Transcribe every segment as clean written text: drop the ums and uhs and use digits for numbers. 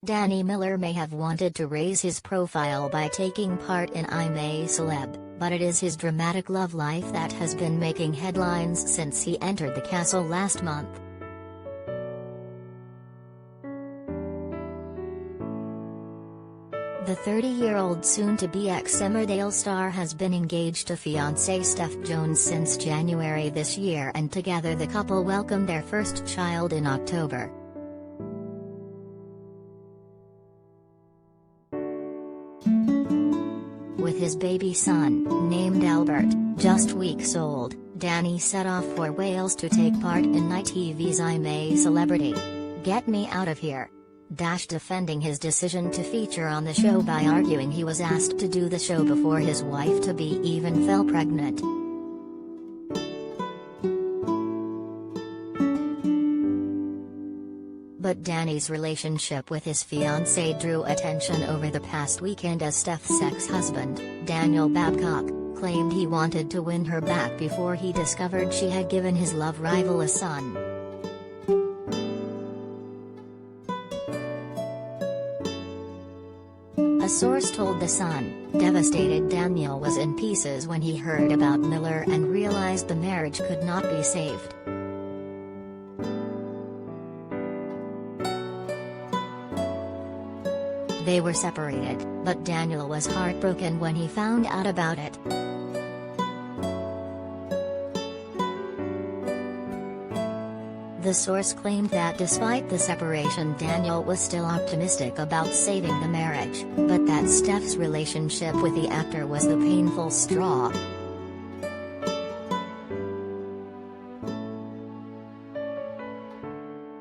Danny Miller may have wanted to raise his profile by taking part in I'm A Celeb, but it is his dramatic love life that has been making headlines since he entered the castle last month. The 30-year-old soon-to-be ex-Emmerdale star has been engaged to fiancée Steph Jones since January this year, and together the couple welcomed their first child in October. With his baby son, named Albert, just weeks old, Danny set off for Wales to take part in Night TV's I'm A Celebrity. Get me out of here. Defending his decision to feature on the show by arguing he was asked to do the show before his wife-to-be even fell pregnant. But Danny's relationship with his fiancée drew attention over the past weekend as Steph's ex-husband, Daniel Babcock, claimed he wanted to win her back before he discovered she had given his love rival a son. A source told The Sun, devastated Daniel was in pieces when he heard about Miller and realized the marriage could not be saved. They were separated, but Daniel was heartbroken when he found out about it. The source claimed that despite the separation, Daniel was still optimistic about saving the marriage, but that Steph's relationship with the actor was the painful straw.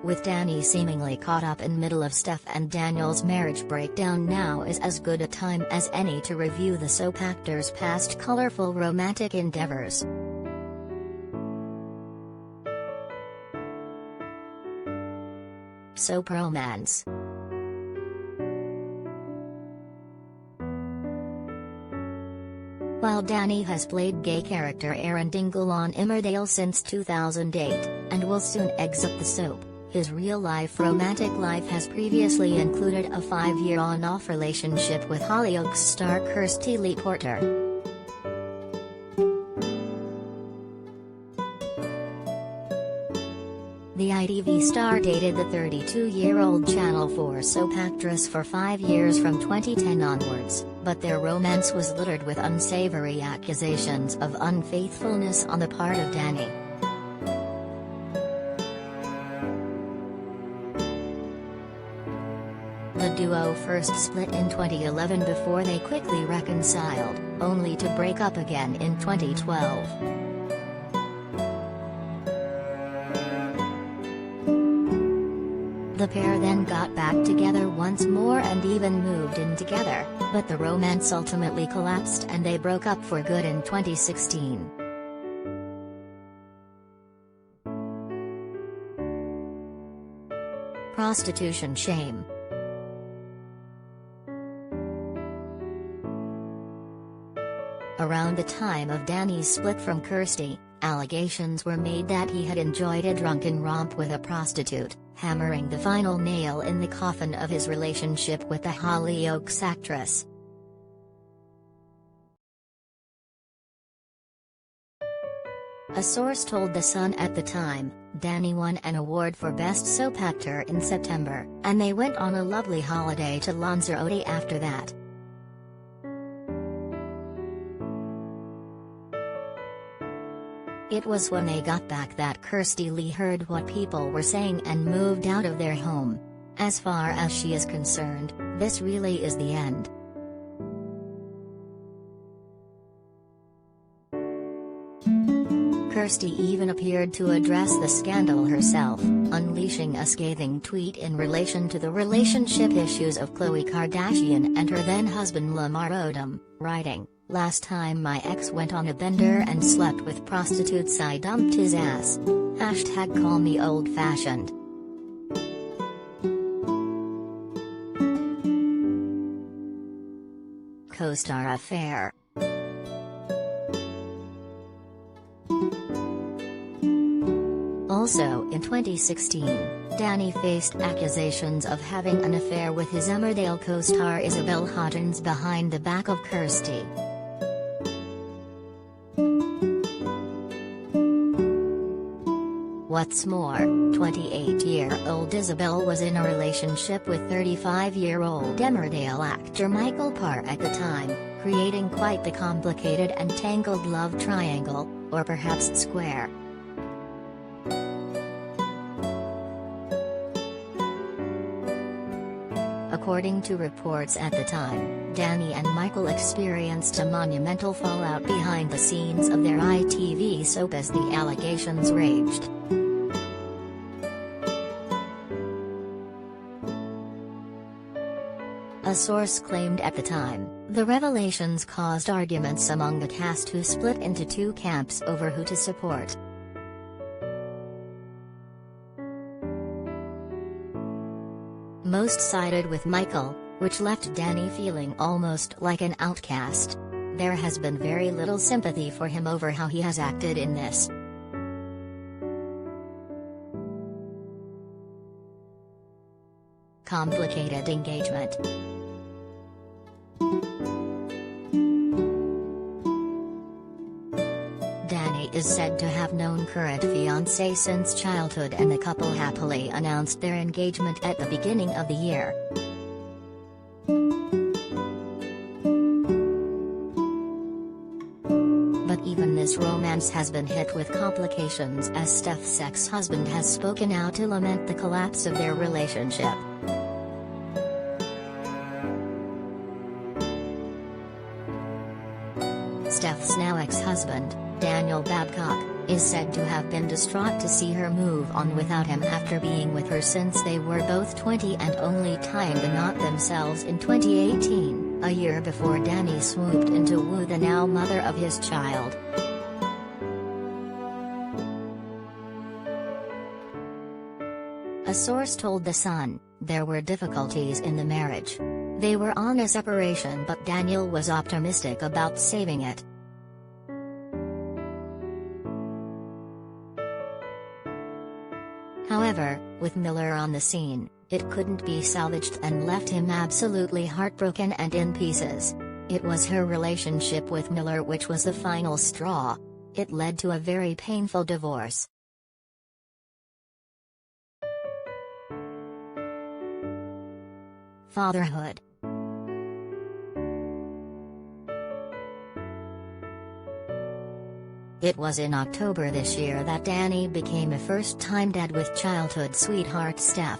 With Danny seemingly caught up in middle of Steph and Daniel's marriage breakdown, now is as good a time as any to review the soap actor's past colorful romantic endeavors. Soap romance. While Danny has played gay character Aaron Dingle on Emmerdale since 2008, and will soon exit the soap, his real-life romantic life has previously included a 5-year on-off relationship with Hollyoaks star Kirstie Lee Porter. The ITV star dated the 32-year-old Channel 4 soap actress for 5 years from 2010 onwards, but their romance was littered with unsavory accusations of unfaithfulness on the part of Danny. The duo first split in 2011 before they quickly reconciled, only to break up again in 2012. The pair then got back together once more and even moved in together, but the romance ultimately collapsed and they broke up for good in 2016. Prostitution Shame. Around the time of Danny's split from Kirstie, allegations were made that he had enjoyed a drunken romp with a prostitute, hammering the final nail in the coffin of his relationship with the Hollyoaks actress. A source told The Sun at the time, Danny won an award for Best Soap Actor in September, and they went on a lovely holiday to Lanzarote after that. It was when they got back that Kirstie Lee heard what people were saying and moved out of their home. As far as she is concerned, this really is the end. Kirstie even appeared to address the scandal herself, unleashing a scathing tweet in relation to the relationship issues of Khloe Kardashian and her then-husband Lamar Odom, writing, "Last time my ex went on a bender and slept with prostitutes, I dumped his ass. #call me old-fashioned." Co-star affair. Also In 2016, Danny faced accusations of having an affair with his Emmerdale co-star Isabel Hoggins behind the back of Kirsty. What's more, 28-year-old Isabel was in a relationship with 35-year-old Emmerdale actor Michael Parr at the time, creating quite the complicated and tangled love triangle, or perhaps square. According to reports at the time, Danny and Michael experienced a monumental fallout behind the scenes of their ITV soap as the allegations raged. A source claimed at the time, the revelations caused arguments among the cast who split into two camps over who to support. Most sided with Michael, which left Danny feeling almost like an outcast. There has been very little sympathy for him over how he has acted in this. Complicated engagement. Danny is said to have known current fiancée since childhood, and the couple happily announced their engagement at the beginning of the year. But even this romance has been hit with complications, as Steph's ex-husband has spoken out to lament the collapse of their relationship. Steph's now ex-husband, Daniel Babcock, is said to have been distraught to see her move on without him after being with her since they were both 20 and only tying the knot themselves in 2018, a year before Danny swooped in to woo the now mother of his child. A source told The Sun, there were difficulties in the marriage. They were on a separation, but Daniel was optimistic about saving it. However, with Miller on the scene, it couldn't be salvaged and left him absolutely heartbroken and in pieces. It was her relationship with Miller which was the final straw. It led to a very painful divorce. Fatherhood. It was in October this year that Danny became a first-time dad with childhood sweetheart Steph.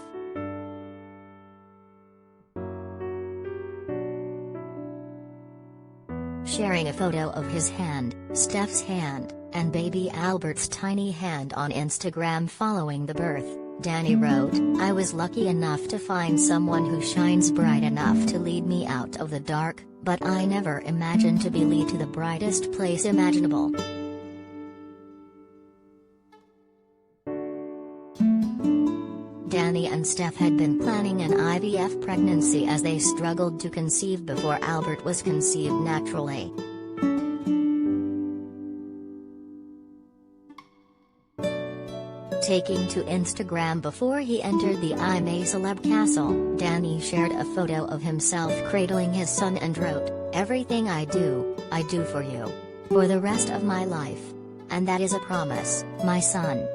Sharing a photo of his hand, Steph's hand, and baby Albert's tiny hand on Instagram following the birth, Danny wrote, "I was lucky enough to find someone who shines bright enough to lead me out of the dark, but I never imagined to be led to the brightest place imaginable." Danny and Steph had been planning an IVF pregnancy as they struggled to conceive before Albert was conceived naturally. Taking to Instagram before he entered the I'm A Celeb castle, Danny shared a photo of himself cradling his son and wrote, "Everything I do for you. For the rest of my life. And that is a promise, my son."